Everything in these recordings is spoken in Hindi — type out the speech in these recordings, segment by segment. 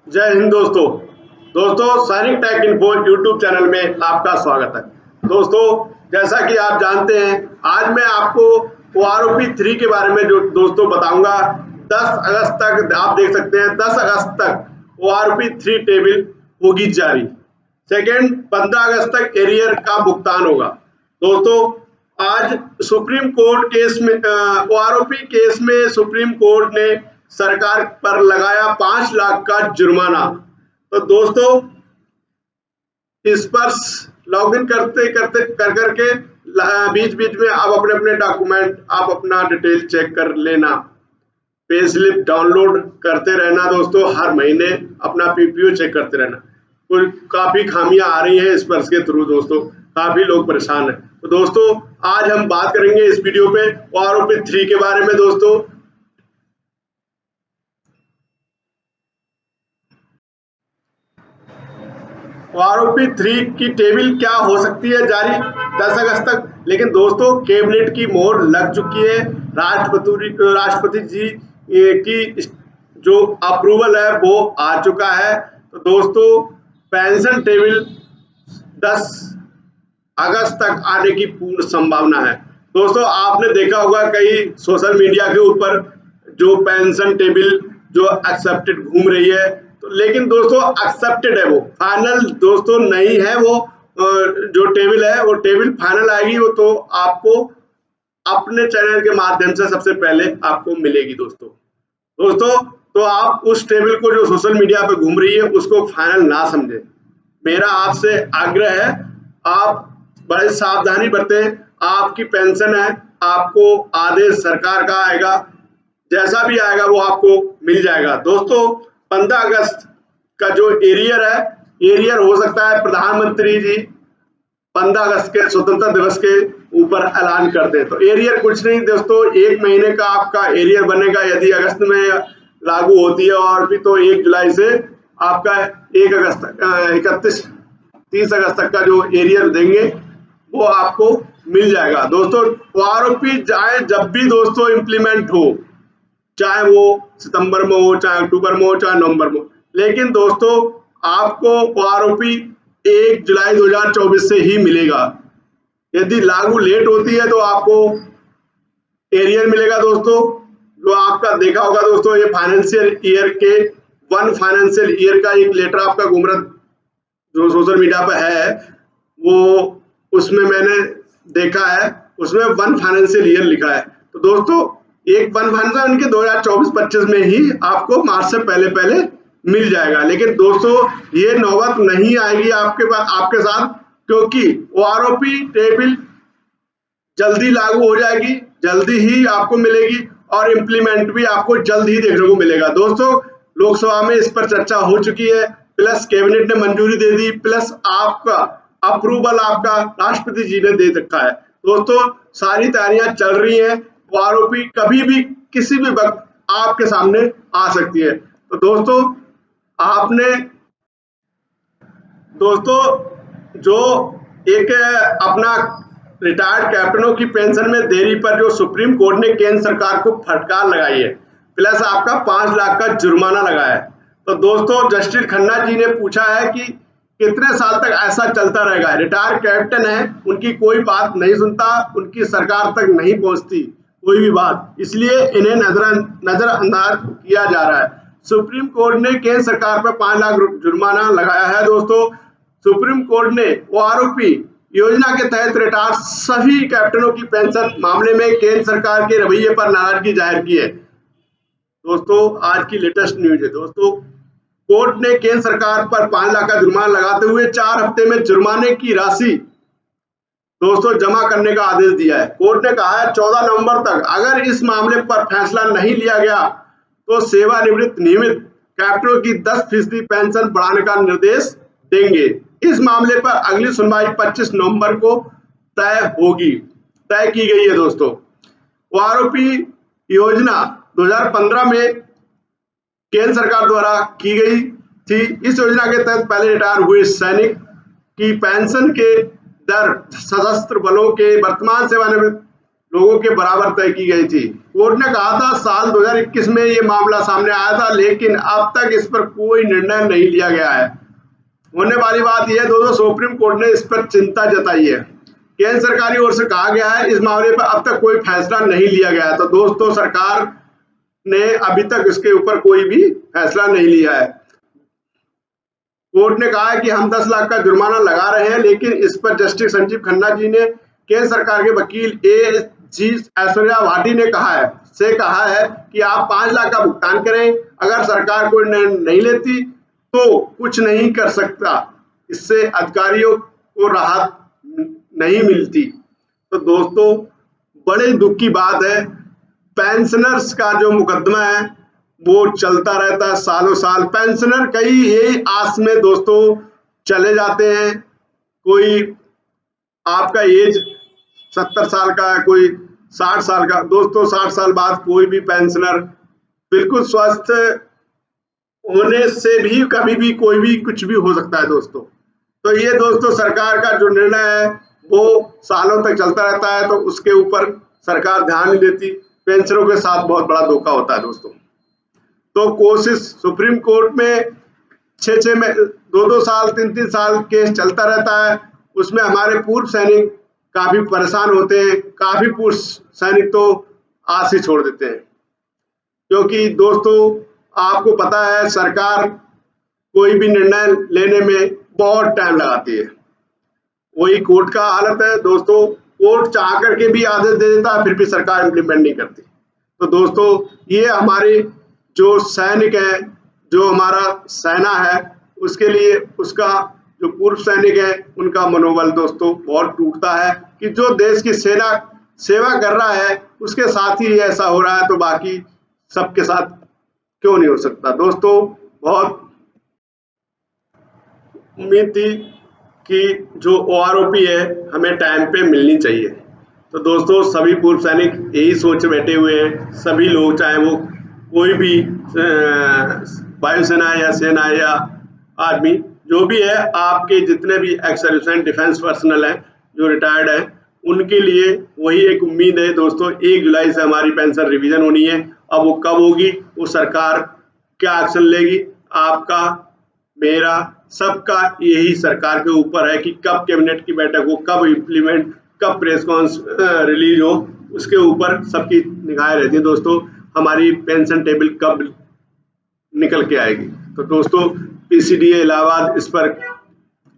जय हिंद दोस्तों सैनिक टेक इन्फो यूट्यूब चैनल में आपका स्वागत है। दोस्तों, जैसा कि आप जानते हैं, आज मैं आपको OROP 3 के बारे में जो दोस्तों बताऊंगा। 10 अगस्त तक आप देख सकते हैं, 10 अगस्त तक OROP 3 टेबल होगी जारी। सेकेंड, 15 अगस्त तक एरियर का भुगतान होगा। दोस्तों, आज सुप्रीम कोर्ट केस में OROP केस में सुप्रीम कोर्ट ने सरकार पर लगाया 5 लाख का जुर्माना। तो दोस्तों, इस पर लॉगिन करते करते कर करके बीच बीच में आप अपने अपने डॉक्यूमेंट, आप अपना डिटेल चेक कर लेना, पे स्लिप डाउनलोड करते रहना। दोस्तों, हर महीने अपना PPO चेक करते रहना। काफी खामियां आ रही हैं इस पर के थ्रू। दोस्तों, काफी लोग परेशान हैं। तो दोस्तों, आज हम बात करेंगे इस वीडियो पे OROP 3 के बारे में। दोस्तों, OROP 3 की टेबल क्या हो सकती है जारी 10 अगस्त तक। लेकिन दोस्तों, कैबिनेट की मोहर लग चुकी है। राष्ट्रपति जी की जो अप्रूवल है वो आ चुका है। तो दोस्तों, पेंशन टेबल 10 अगस्त तक आने की पूर्ण संभावना है। दोस्तों, आपने देखा होगा कई सोशल मीडिया के ऊपर जो पेंशन टेबल जो एक्सेप्टेड घूम रही है। तो लेकिन दोस्तों, एक्सेप्टेड है, वो फाइनल दोस्तों नहीं है। वो जो टेबल है वो टेबल फाइनल आएगी, वो तो आपको अपने चैनल के माध्यम से सबसे पहले आपको मिलेगी। दोस्तों, तो आप उस टेबल को जो सोशल मीडिया पे घूम रही है उसको फाइनल ना समझे। मेरा आपसे आग्रह है, आप बड़े सावधानी बरतें। आपकी पेंशन है, आपको आदेश सरकार का आएगा, जैसा भी आएगा वो आपको मिल जाएगा। दोस्तों, 15 अगस्त का जो एरियर है, एरियर हो सकता है प्रधानमंत्री जी 15 अगस्त के स्वतंत्रता दिवस के ऊपर ऐलान करते हैं। तो एरियर कुछ नहीं दोस्तों, 1 महीने का आपका एरियर बनेगा। यदि अगस्त में लागू होती है और भी तो 1 जुलाई से आपका 1 अगस्त तक 30 अगस्त तक का जो एरियर देंगे वो आपको मिल जाएगा। दोस्तों, OROP चाहे जब भी दोस्तों इम्प्लीमेंट हो, चाहे वो सितंबर में हो, चाहे अक्टूबर में हो, चाहे नवंबर में हो, लेकिन दोस्तों आपको OROP 1 जुलाई 2024 से ही मिलेगा। यदि लागू लेट होती है तो आपको एरियर मिलेगा। दोस्तों, जो आपका देखा होगा दोस्तों, ये फाइनेंशियल ईयर के 1 फाइनेंशियल ईयर का एक लेटर आपका घूम रहा जो सोशल मीडिया पर है, वो उसमें मैंने देखा है, उसमें 1 फाइनेंशियल ईयर लिखा है। तो दोस्तों, एक 1 फाइनेंशियल इनके 2024-25 में ही आपको मार्च से पहले पहले मिल जाएगा। लेकिन दोस्तों, ये नौबत नहीं आएगी आपके साथ, क्योंकि OROP टेबल जल्दी लागू हो जाएगी, जल्दी ही आपको मिलेगी और इम्प्लीमेंट भी आपको जल्द ही देखने को मिलेगा। दोस्तों, लोकसभा में इस पर चर्चा हो चुकी है, प्लस कैबिनेट ने मंजूरी दे दी, प्लस आपका अप्रूवल आपका राष्ट्रपति जी ने दे रखा है। दोस्तों, सारी तैयारियां चल रही हैं। OROP कभी भी किसी भी वक्त आपके सामने आ सकती है। तो दोस्तों, आपने जो एक अपना रिटायर्ड कैप्टनों की पेंशन में देरी पर जो सुप्रीम कोर्ट ने केंद्र सरकार को फटकार लगाई है, प्लस आपका 5 लाख का जुर्माना लगाया है। तो दोस्तों, जस्टिस खन्ना जी ने पूछा है कि कितने साल तक ऐसा चलता रहेगा। रिटायर्ड कैप्टन है, उनकी कोई बात नहीं सुनता, उनकी सरकार तक नहीं पहुंचती कोई भी बात, इसलिए इन्हें नजरअंदाज किया जा रहा है। सुप्रीम कोर्ट ने केंद्र सरकार पर 5 लाख जुर्माना लगाया है। दोस्तों, सुप्रीम कोर्ट ने OROP योजना के तहत रिटायर्ड सभी कैप्टनों की पेंशन मामले में केंद्र सरकार के रवैये पर नाराजगी जाहिर की है। दोस्तों, आज की लेटेस्ट न्यूज है। दोस्तों, कोर्ट ने केंद्र सरकार पर 5 लाख का जुर्माना लगाते हुए 4 हफ्ते में जुर्माने की राशि दोस्तों जमा करने का आदेश दिया है। कोर्ट ने कहा है 14 नवंबर तक अगर इस मामले पर फैसला नहीं लिया गया तो सेवानिवृत्त नियमित कैप्टनों की 10% पेंशन बढ़ाने का निर्देश देंगे। इस मामले पर अगली सुनवाई 25 नवंबर को तय की गई है। दोस्तों, OROP योजना 2015 में केंद्र सरकार द्वारा की गई थी। इस योजना के तहत पहले रिटायर हुए सैनिक की पेंशन के दर सशस्त्र बलों के वर्तमान सेवानिवृत्त लोगों के बराबर तय की गई थी। कोर्ट ने कहा था साल 2021 में ये मामला सामने आया था, लेकिन अब तक इस पर कोई निर्णय नहीं लिया गया है। होने वाली बात यह है दोस्तों, सुप्रीम कोर्ट ने इस पर चिंता जताई है। केंद्र सरकार की ओर से कहा गया है इस मामले पर अब तक कोई फैसला नहीं लिया गया है। तो दोस्तों सरकार ने अभी तक इसके ऊपर कोई भी फैसला नहीं लिया है। कोर्ट ने कहा है कि हम 10 लाख का जुर्माना लगा रहे हैं, लेकिन इस पर जस्टिस संजीव खन्ना जी ने केंद्र सरकार के वकील जी ऐश्वर्या भाटी ने कहा है कि आप 5 लाख का भुगतान करें। अगर सरकार कोई निर्णय नहीं लेती तो कुछ नहीं कर सकता, इससे अधिकारियों को राहत नहीं मिलती। तो दोस्तों बड़े दुख की बात है, पेंशनर्स का जो मुकदमा है वो चलता रहता है सालों साल। पेंशनर कई यही आस में दोस्तों चले जाते हैं। कोई आपका एज 70 साल का है, कोई 60 साल का। दोस्तों 60 साल बाद कोई भी पेंशनर बिल्कुल स्वस्थ होने से भी कभी भी कोई भी कुछ भी हो सकता है दोस्तों। तो ये दोस्तों सरकार का जो निर्णय है वो सालों तक चलता रहता है, तो उसके ऊपर सरकार ध्यान नहीं देती। पेंशनरों के साथ बहुत बड़ा धोखा होता है दोस्तों। तो कोशिश सुप्रीम कोर्ट में 6 में 2 साल 3 साल केस चलता रहता है। उसमें हमारे पूर्व सैनिक काफी परेशान होते हैं। काफी पूर्व सैनिक तो आस ही छोड़ देते हैं, क्योंकि दोस्तों आपको पता है सरकार कोई भी निर्णय लेने में बहुत टाइम लगाती है। वही कोर्ट का हालत है दोस्तों, कोर्ट चाह करके भी आदेश दे देता है, फिर भी सरकार इम्प्लीमेंट नहीं करती। तो दोस्तों ये हमारे जो सैनिक है, जो हमारा सेना है, उसके लिए उसका जो पूर्व सैनिक है उनका मनोबल दोस्तों बहुत टूटता है कि जो देश की सेवा कर रहा है उसके साथ ही ऐसा हो रहा है, तो बाकी सबके साथ क्यों नहीं हो सकता। दोस्तों बहुत उम्मीद थी कि जो OROP है हमें टाइम पे मिलनी चाहिए। तो दोस्तों सभी पूर्व सैनिक यही सोच बैठे हुए हैं। सभी लोग, चाहे वो कोई भी वायुसेना या सेना या आर्मी जो भी है, आपके जितने भी एक्स सर्विसमैन डिफेंस पर्सनल हैं जो रिटायर्ड है, उनके लिए वही एक उम्मीद है दोस्तों। 1 जुलाई से हमारी पेंशन रिवीजन होनी है। अब वो कब होगी, वो सरकार क्या एक्शन लेगी, आपका मेरा सबका यही सरकार के ऊपर है कि कब कैबिनेट की बैठक हो, कब इम्प्लीमेंट, कब प्रेस कॉन्फ्रेंस रिलीज हो, उसके ऊपर सबकी निगाहें रहती है दोस्तों। हमारी पेंशन टेबल कब निकल के आएगी। तो दोस्तों PCDA इलाहाबाद इस पर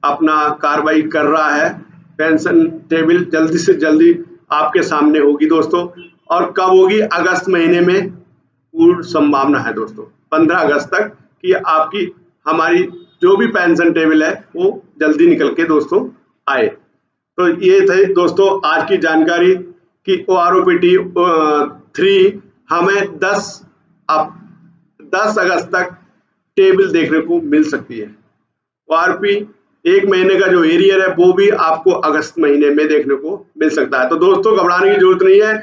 अपना कार्रवाई कर रहा है। पेंशन टेबल जल्दी से जल्दी आपके सामने होगी दोस्तों। और कब होगी, अगस्त महीने में पूर्ण संभावना है दोस्तों, 15 अगस्त तक, कि आपकी हमारी जो भी पेंशन टेबल है वो जल्दी निकल के दोस्तों आए। तो ये थे दोस्तों आज की जानकारी कि OROP 3 हमें 10 अगस्त तक टेबल देखने को मिल सकती है। OROP 1 महीने का जो एरियर है वो भी आपको अगस्त महीने में देखने को मिल सकता है। तो दोस्तों घबराने की जरूरत नहीं है,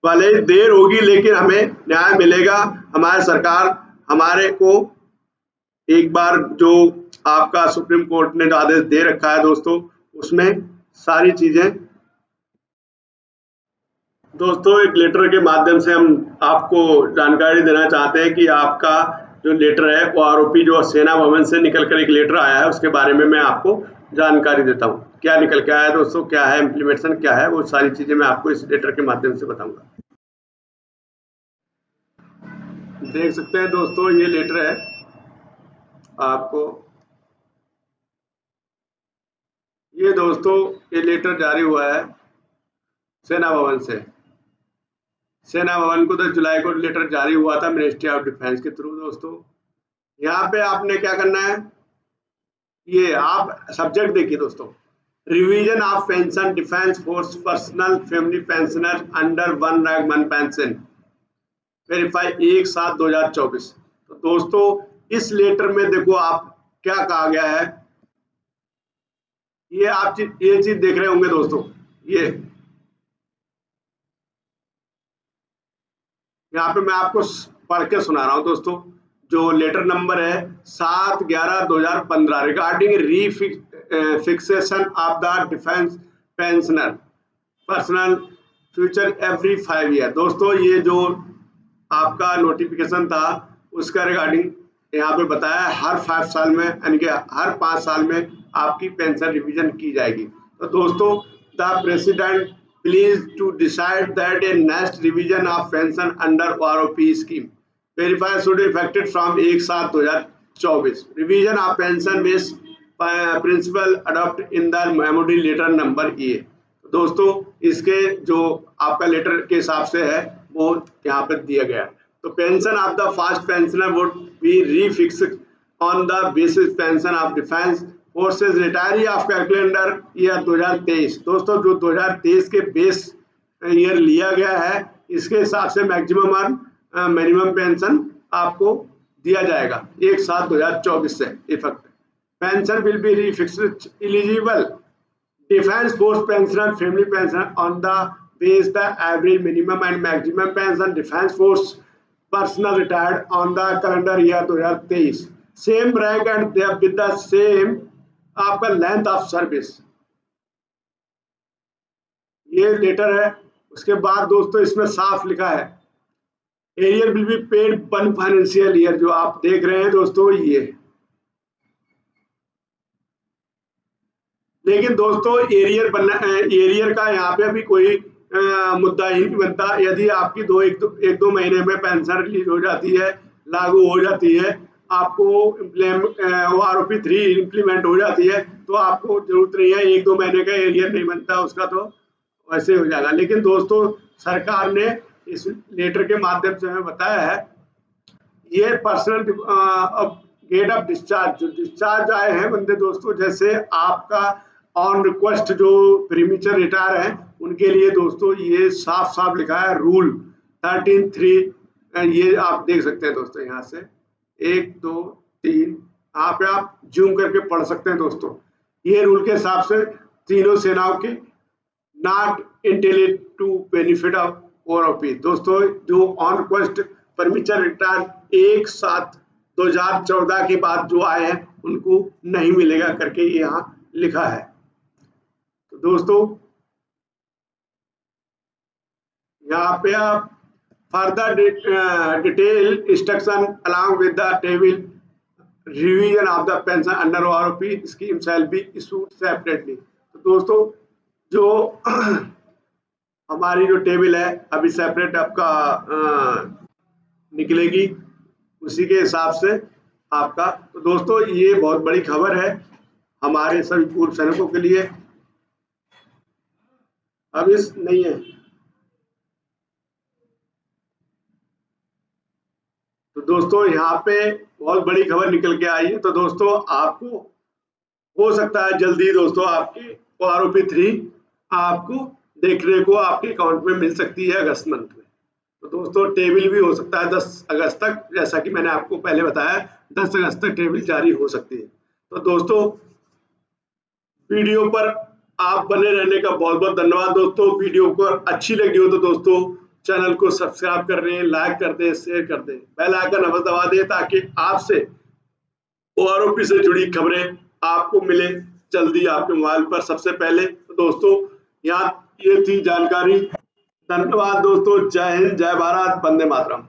भले देर होगी लेकिन हमें न्याय मिलेगा। हमारी सरकार हमारे को एक बार जो आपका सुप्रीम कोर्ट ने जो आदेश दे रखा है दोस्तों, उसमें सारी चीजें दोस्तों एक लेटर के माध्यम से हम आपको जानकारी देना चाहते हैं कि आपका जो लेटर है OROP जो सेना भवन से निकल कर एक लेटर आया है, उसके बारे में मैं आपको जानकारी देता हूँ। क्या निकल के आया है दोस्तों, क्या है इम्प्लीमेंटेशन, क्या है, वो सारी चीजें मैं आपको इस लेटर के माध्यम से बताऊंगा। देख सकते हैं दोस्तों ये लेटर है आपको, ये दोस्तों ये लेटर जारी हुआ है सेना भवन से। सेना भवन को 10 जुलाई को लेटर जारी हुआ था मिनिस्ट्री ऑफ डिफेंस के थ्रू दोस्तों। यहाँ पे आपने क्या करना है, ये आप सब्जेक्ट देखिए दोस्तों, revision of pension defence force personal family pensioner under 1 rank 1 pension verify 1/7/2024। तो दोस्तों इस लेटर में देखो आप क्या कहा गया है, ये आप ये चीज देख रहे होंगे दोस्तों। ये यहाँ पे मैं आपको पढ़ के सुना रहा हूँ दोस्तों। जो लेटर नंबर है 7/11/2015 regarding refixation of the defence pensioner personal future every 5 year. दोस्तों ये जो आपका नोटिफिकेशन था उसका रिगार्डिंग यहाँ पे बताया है, हर 5 साल में यानी कि हर 5 साल में आपकी पेंशन रिवीजन की जाएगी। तो दोस्तों the president please to decide that a next revision of pension under ROP scheme verify should effected from 1/7/2024 revision of pension base principle adopt in the memory letter number A. दोस्तों इसके जो आपका लेटर के हिसाब से है वो यहाँ पे दिया गया है। तो pension of the first pensioner would be refix on the basis pension of defence forces retiree of calendar year 2023। दोस्तों जो 2023 के बेस ईयर लिया गया है इसके हिसाब से मैक्सिमम और मिनिमम पेंशन आपको दिया जाएगा 1/7/2024 से effect. Pension will be refixed eligible defence force pensioner family pension on the base the average minimum and maximum pension defence force personnel retired on the calendar year 2023 same rank and with the same आपका लेंथ ऑफ सर्विस। ये लेटर है। उसके बाद दोस्तों इसमें साफ लिखा है arrear will be paid 1 financial year. जो आप देख रहे हैं दोस्तों ये, लेकिन दोस्तों एरियर का यहाँ पे अभी कोई मुद्दा ही नहीं बनता। यदि आपकी एक दो महीने में पेंशन रिलीज हो जाती है, लागू हो जाती है, आपको आरओपी 3 इम्प्लीमेंट हो जाती है तो आपको जरूरत नहीं है, 1-2 महीने का एरियर नहीं बनता उसका, तो वैसे हो जाएगा। लेकिन दोस्तों सरकार ने इस लेटर के माध्यम से हमें बताया है ये पर्सनल गेट ऑफ डिस्चार्ज, जो डिस्चार्ज आए हैं बंदे दोस्तों, जैसे आपका ऑन रिक्वेस्ट जो प्रीमेचर रिटायर है उनके लिए दोस्तों ये साफ साफ लिखा है रूल 13(3). ये आप देख सकते हैं दोस्तों, यहाँ से 1 2 3 यहाँ पे आप जूम करके पढ़ सकते हैं दोस्तों। ये रूल के हिसाब से तीनों सेनाओं के not entitled to benefit of ROP. दोस्तों जो ऑन रिक्वेस्ट परमिशन रिटायर 1/7/2014 के बाद जो आए हैं उनको नहीं मिलेगा करके यहाँ लिखा है। तो दोस्तों यहाँ पे आप further detail instruction along with the table revision of the pension under ROP scheme shall be issued separately. तो दोस्तों जो हमारी जो टेबल है अभी सेपरेट आपका निकलेगी, उसी के हिसाब से आपका। तो दोस्तों ये बहुत बड़ी खबर है हमारे सभी पूर्व सैनिकों के लिए। अब इस नहीं है तो दोस्तों यहाँ पे बहुत बड़ी खबर निकल के आई है। तो दोस्तों आपको हो सकता है जल्दी दोस्तों आपके आरओपी 3 आपको देखने को आपके अकाउंट में मिल सकती है अगस्त मंथ में। तो दोस्तों टेबल भी हो सकता है 10 अगस्त तक, जैसा कि मैंने आपको पहले बताया 10 अगस्त तक टेबल जारी हो सकती है। तो दोस्तों वीडियो पर आप बने रहने का बहुत बहुत धन्यवाद दोस्तों। वीडियो को अच्छी लगी हो तो दोस्तों चैनल को सब्सक्राइब कर दें, लाइक कर दें, शेयर कर दें, बेल आइकन अवश्य दबा दें ताकि आपसे आरओपी से जुड़ी खबरें आपको मिले जल्दी आपके मोबाइल पर सबसे पहले। तो दोस्तों यहाँ ये थी जानकारी। धन्यवाद दोस्तों। जय हिंद, जय भारत, वंदे मातरम।